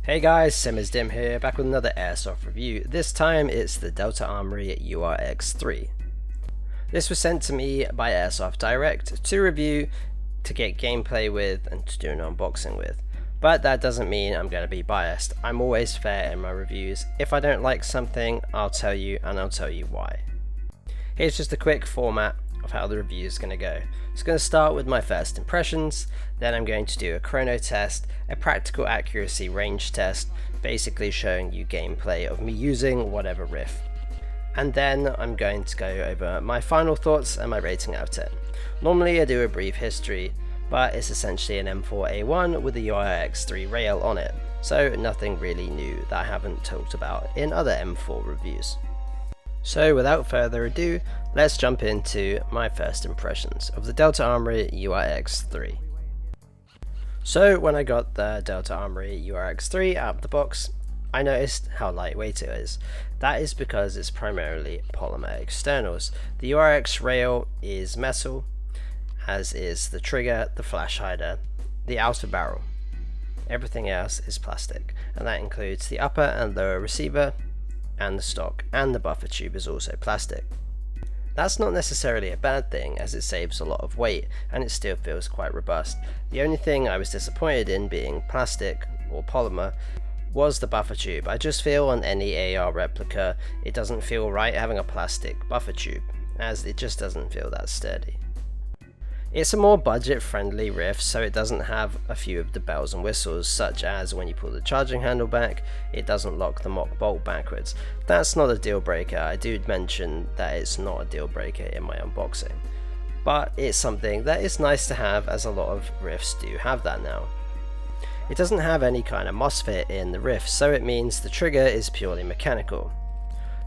Hey guys, Dim here, back with another Airsoft review. This time it's the Delta Armory URX 3. This was sent to me by Airsoft Direct to review, to get gameplay with, and to do an unboxing with. But that doesn't mean I'm going to be biased. I'm always fair in my reviews. If I don't like something, I'll tell you, and I'll tell you why. Here's just a quick format of how the review is going to go. It's going to start with my first impressions, then I'm going to do a chrono test, a practical accuracy range test, basically showing you gameplay of me using whatever riff. And then I'm going to go over my final thoughts and my rating out of 10. Normally I do a brief history, but it's essentially an M4A1 with a URX 3 rail on it, so nothing really new that I haven't talked about in other M4 reviews. So without further ado, let's jump into my first impressions of the Delta Armory URX 3. So when I got the Delta Armory URX 3 out of the box, I noticed how lightweight it is. That is because it's primarily polymer externals. The URX rail is metal, as is the trigger, the flash hider, the outer barrel. Everything else is plastic, and that includes the upper and lower receiver, and the stock, and the buffer tube is also plastic. That's not necessarily a bad thing, as it saves a lot of weight and it still feels quite robust. The only thing I was disappointed in being plastic or polymer was the buffer tube. I just feel on any AR replica it doesn't feel right having a plastic buffer tube, as it just doesn't feel that sturdy. It's a more budget friendly riff, so it doesn't have a few of the bells and whistles, such as when you pull the charging handle back, it doesn't lock the mock bolt backwards. That's not a deal breaker. I do mention that it's not a deal breaker in my unboxing, but it's something that is nice to have, as a lot of riffs do have that now. It doesn't have any kind of MOSFET in the riff, so it means the trigger is purely mechanical.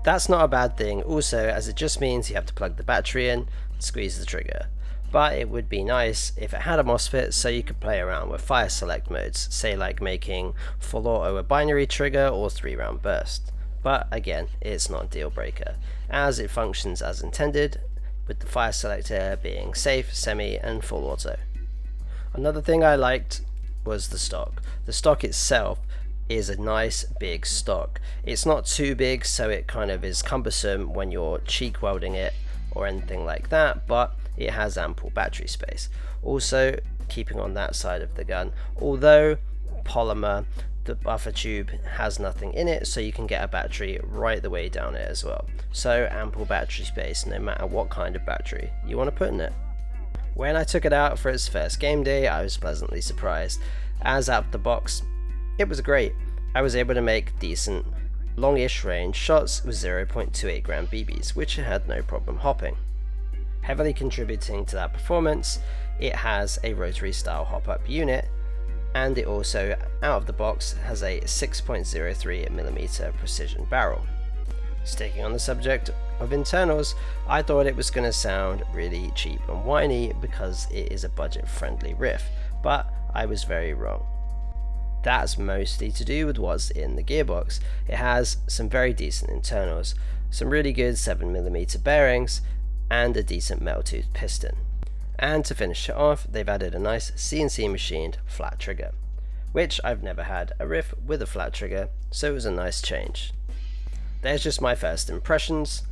That's not a bad thing also, as it just means you have to plug the battery in, squeeze the trigger. But it would be nice if it had a MOSFET so you could play around with fire select modes, say like making full auto a binary trigger or 3-round burst. But again, it's not a deal breaker, as it functions as intended, with the fire selector being safe, semi and full auto. Another thing I liked was the stock. The stock itself is a nice big stock. It's not too big so it kind of is cumbersome when you're cheek welding it or anything like that, but it has ample battery space. Also, keeping on that side of the gun, although polymer, the buffer tube has nothing in it, so you can get a battery right the way down it as well. So ample battery space no matter what kind of battery you want to put in it. When I took it out for its first game day, I was pleasantly surprised, as out of the box it was great. I was able to make decent longish range shots with 0.28 gram BBs, which it had no problem hopping. Heavily contributing to that performance, it has a rotary style hop-up unit, and it also, out of the box, has a 6.03mm precision barrel. Sticking on the subject of internals, I thought it was going to sound really cheap and whiny because it is a budget friendly riff, but I was very wrong. That's mostly to do with what's in the gearbox. It has some very decent internals, some really good 7mm bearings, and a decent metal toothed piston. And to finish it off, they've added a nice CNC machined flat trigger, which I've never had a riff with a flat trigger, so it was a nice change. There's just my first impressions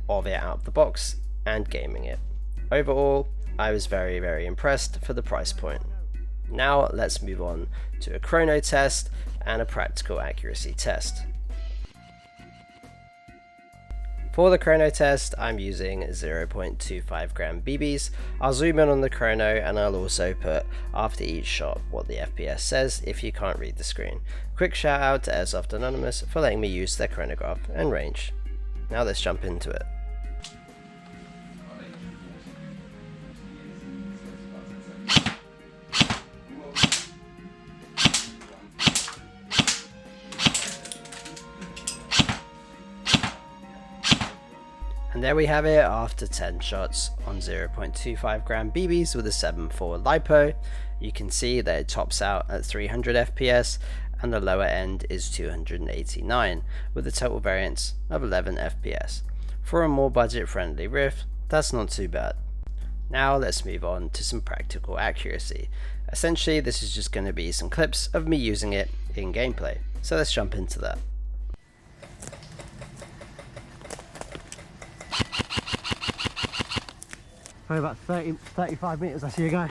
of it out of the box and gaming it. Overall, I was very impressed for the price point. Now let's move on to a chrono test and a practical accuracy test. For the chrono test, I'm using 0.25 gram BBs. I'll zoom in on the chrono and I'll also put after each shot what the FPS says if you can't read the screen. Quick shout out to Airsoft Anonymous for letting me use their chronograph and range. Now let's jump into it. And there we have it after 10 shots on 0.25 gram BBs with a 7.4 LiPo. You can see that it tops out at 300 FPS and the lower end is 289 with a total variance of 11 FPS. For a more budget friendly riff, that's not too bad. Now let's move on to some practical accuracy. Essentially, this is just going to be some clips of me using it in gameplay. So let's jump into that. Probably about 35 meters, I see a guy.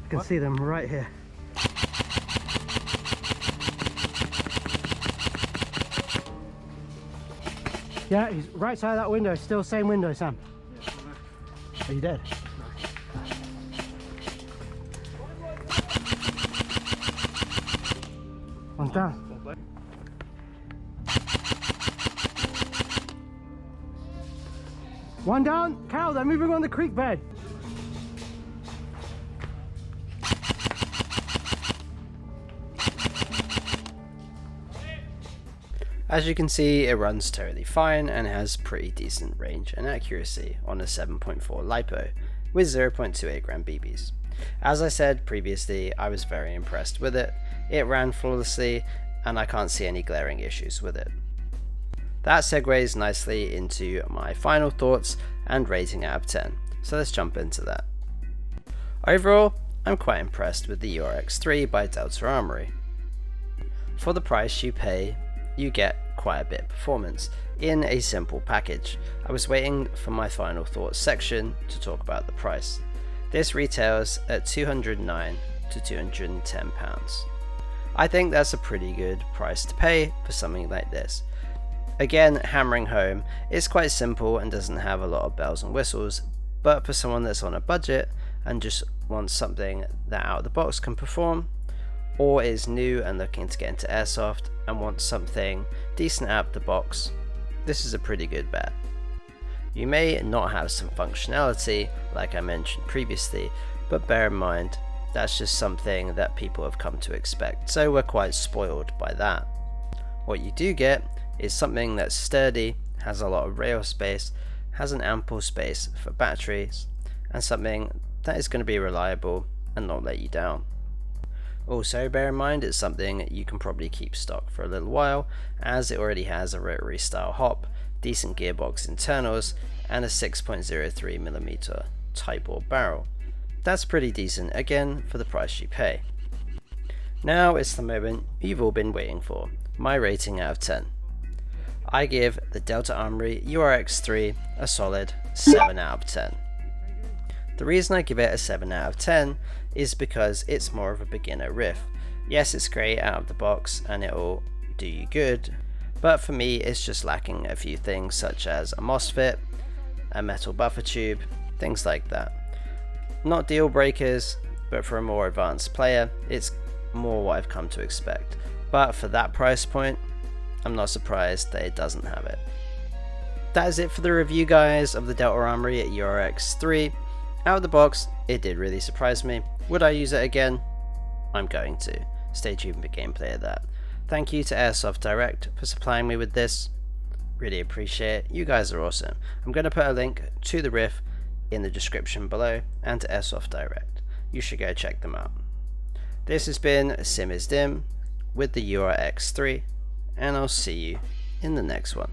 I can see them right here. Yeah, he's right side of that window, still same window, Sam. Are you dead? One's down. One down. Carol, they're moving on the creek bed. As you can see, it runs totally fine and has pretty decent range and accuracy on a 7.4 LiPo with 0.28 gram BBs. As I said previously, I was very impressed with it. It ran flawlessly and I can't see any glaring issues with it. That segues nicely into my final thoughts and rating out of 10, so let's jump into that. Overall, I'm quite impressed with the URX3 by Delta Armory. For the price you pay, you get quite a bit of performance in a simple package. I was waiting for my final thoughts section to talk about the price. This retails at £209 to £210. I think that's a pretty good price to pay for something like this. Again, hammering home, it's quite simple and doesn't have a lot of bells and whistles, but for someone that's on a budget and just wants something that out of the box can perform, or is new and looking to get into Airsoft and wants something decent out of the box, this is a pretty good bet. You may not have some functionality like I mentioned previously, but bear in mind that's just something that people have come to expect, so we're quite spoiled by that. What you do get is something that's sturdy, has a lot of rail space, has an ample space for batteries, and something that is going to be reliable and not let you down. Also bear in mind it's something you can probably keep stock for a little while, as it already has a rotary style hop, decent gearbox internals, and a 6.03mm type bore barrel. That's pretty decent again for the price you pay. Now it's the moment you've all been waiting for, my rating out of 10. I give the Delta Armory URX3 a solid 7 out of 10. The reason I give it a 7 out of 10 is because it's more of a beginner riff. Yes, it's great out of the box and it'll do you good, but for me it's just lacking a few things such as a MOSFET, a metal buffer tube, things like that. Not deal breakers, but for a more advanced player it's more what I've come to expect. But for that price point, I'm not surprised that it doesn't have it. That is it for the review, guys, of the Delta Armory URX3. Out of the box, it did really surprise me. Would I use it again? I'm going to. Stay tuned for gameplay of that. Thank you to Airsoft Direct for supplying me with this. Really appreciate it. You guys are awesome. I'm going to put a link to the riff in the description below and to Airsoft Direct. You should go check them out. This has been Sim is Dim with the URX3, and I'll see you in the next one.